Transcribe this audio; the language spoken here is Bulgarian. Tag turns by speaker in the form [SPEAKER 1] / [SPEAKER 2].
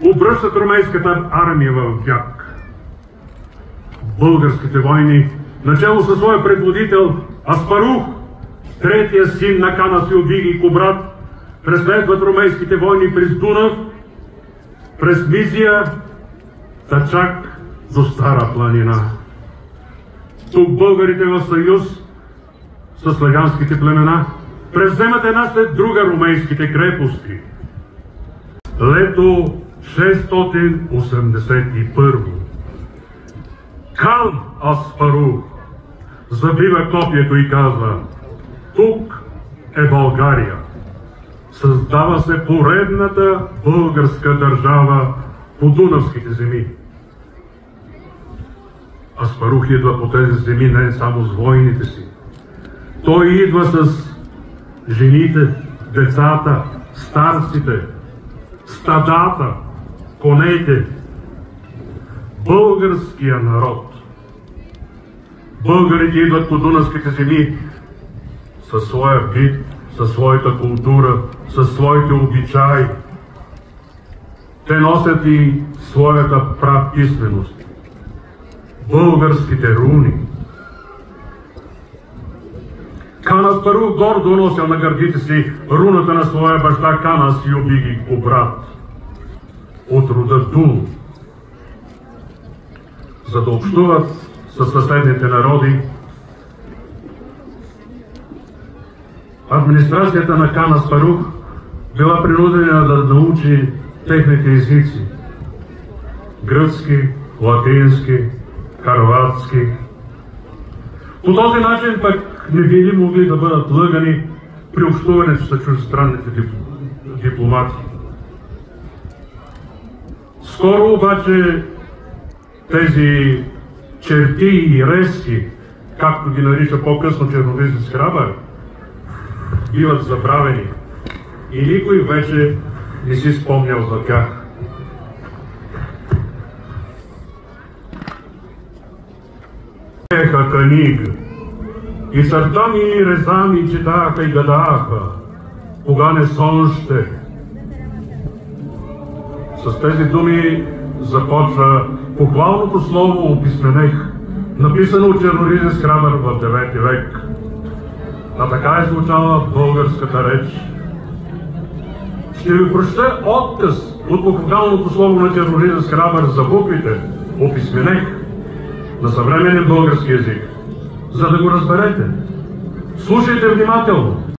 [SPEAKER 1] обръщат румейската армия в бяг. Българските войни, начало със своя предводител Аспарух, третия син на Кана Силбиги Кубрат, преследват румейските войни през Дунав, през Мизия, та чак до Стара планина. Тук българите в съюз с славянските племена превземат една след друга румейските крепости. Лето 681. Хан Аспарух забива копието и казва: тук е България. Създава се поредната българска държава по дунавските земи. Аспарух идва по тези земи не само с войните си. Той идва с жените, децата, старците, стадата, конете, българския народ. Българите идват по дунавските земи със своя бит, със своята култура, със своите обичаи. Те носят и своята правписменост, българските руни. Хан Аспарух гордо носил на гърдите си руната на своя баща Кана Силбиги Кубрат от рода Дун. За да общуват със съседните народи, администрацията на Хан Аспарух била принудена да научи техните езици – гръцки, латински, харватски. По този начин пък не били могли да бъдат лъгани при общуването с чуждестранните дипломати. Скоро обаче тези черти и резки, както ги нарича по-късно чернолизец Храбър, биват забравени и никой вече не си спомнял за тях. Еха книга и сърта ми резами читаха и гадаха, кога не сон ще. С тези думи започва похвалното слово «Описменех», написано от чернолизец Храбър в 9 век. А така е звучала българската реч. Ще ви прочета отказ от похвалното слово на чернолизец Храбър за буквите «Описменех» на съвременен български език, за да го разберете. Слушайте внимателно.